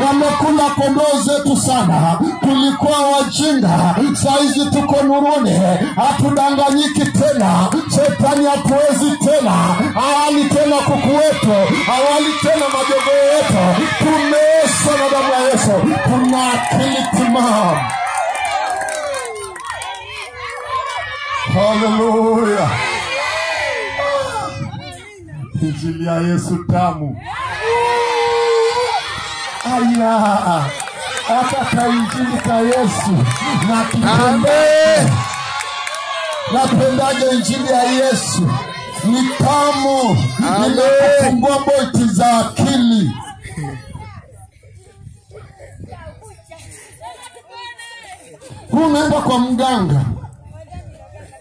Wamekula kondoo zetu sana. Tulikuwa wajinga, saizi tuko nuruni. Hatudanganyiki tena. Shetani hatuwezi tena. Hawali tena kuku wetu, hawali tena majogoo yetu. Tumeosha na damu ya Yesu. Tuna akili timamu. Hallelujah. Injili ya Yesu tamu. Aya, hata injili ka Yesu na kipende. Napendaje injili ya Yesu? Ni tamu. Ninakufungua boti za akili. Unaenda kwa mganga,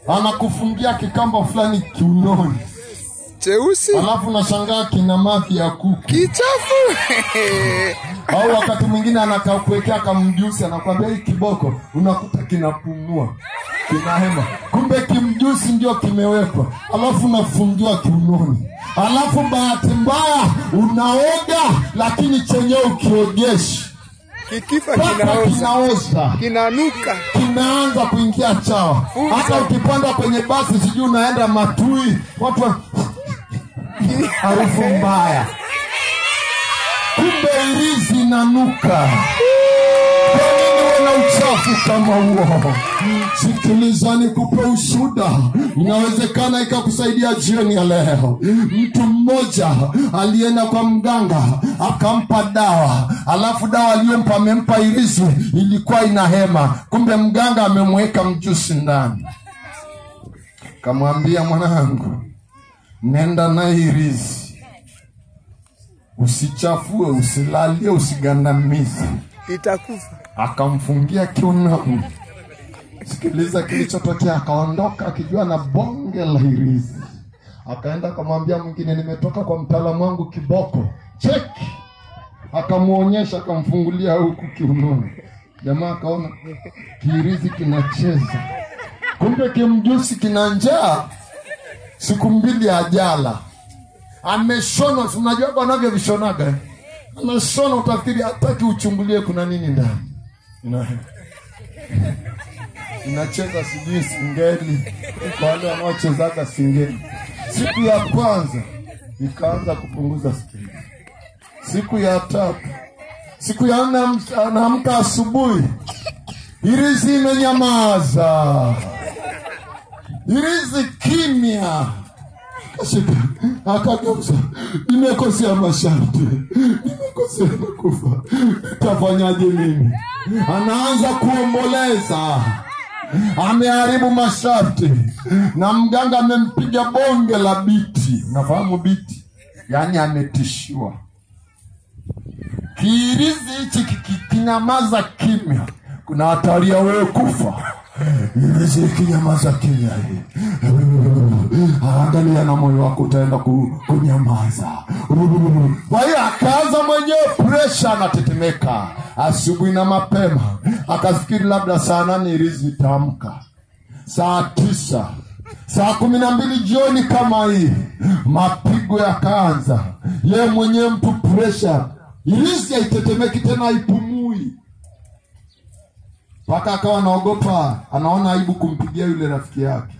anakufungia kikamba fulani kiunoni cheusi, alafu unashangaa kina mafi ya kuku kichafu. Au wakati mwingine anakakuwekea kamjusi, anakuambia hii kiboko, unakuta kinapumua, kinahema. Kumbe kimjusi ndio kimewekwa, alafu unafungiwa kiunoni. Alafu bahati mbaya unaoga, lakini chenyewe ukiogeshi kikifa kinaoza, kinanuka, kinaanza kuingia chawa. Hata ukipanda kwenye basi sijui unaenda Matui, watu harufu mbaya. Kumbe irizi inanuka. Kwa nini wana uchafu kama huo? Sikiliza nikupe ushuhuda. Inawezekana ikakusaidia jioni ya leo. Mtu mmoja alienda kwa mganga, akampa dawa. Alafu dawa aliyompa amempa irizi, ilikuwa inahema. Kumbe mganga amemweka mjusi ndani. Kamwambia, mwanangu, nenda na irizi. Usichafue, usilalie, usigandamize, itakufa. Akamfungia kiunoni. Sikiliza kilichotokea. Akaondoka akijua na bonge la irizi. Akaenda akamwambia mwingine, nimetoka kwa mtaalamu wangu kiboko, cheki. Akamuonyesha, akamfungulia huku kiunoni. Jamaa akaona kiirizi kinacheza. Kumbe kimjusi kina njaa. Siku 2 ajala. Ameshona, unajua kwa navyo vishonaga. Ameshona, utafikiri hataki uchungulie kuna nini ndani. Inacheza sijui singeli. Kwa wale wanaochezaga singeli. Siku ya kwanza ikaanza kupunguza singeli. Siku ya 3, siku ya 4 anaamka asubuhi, irizi imenyamaza. Irizi kimya. Akageuza, nimekosea masharti, nimekosea kufa, tafanyaje mimi? Anaanza kuomboleza. Ameharibu masharti. Na mganga amempiga bonge la biti. Unafahamu biti? Yani ametishiwa. Kiirizi hichi kinyamaza kimya, kuna hatari ya wewe kufa. Irizi kinyamaza kimya, angalia na moyo wako utaenda kunyamaza. Kwa hiyo akaanza mwenyewe pressure, anatetemeka. Asubuhi na mapema akafikiri labda saa 8 irizi itaamka. Saa 9, saa 12 jioni kama hii, mapigo yakaanza. Yeye mwenyewe mtu pressure, irizi haitetemeki tena, haipumui. Paka akawa anaogopa, anaona aibu kumpigia yule rafiki yake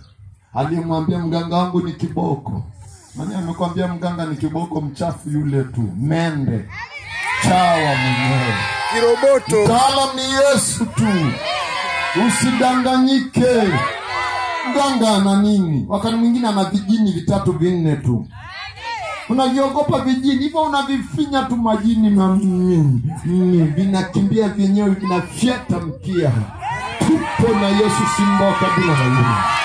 aliyemwambia mganga wangu ni kiboko. Nani amekwambia mganga ni kiboko? Mchafu yule tu, mende, chawa mwenyewe, kiroboto. Mtaalamu ni Yesu tu. Usidanganyike. Mganga ana nini? Wakati mwingine ana vijini 3 4 tu. Unaviogopa vijini hivyo, unavifinya tu majini na vinakimbia vyenyewe, vinafyata mkia. Tupo na Yesu, simba kabila na yule.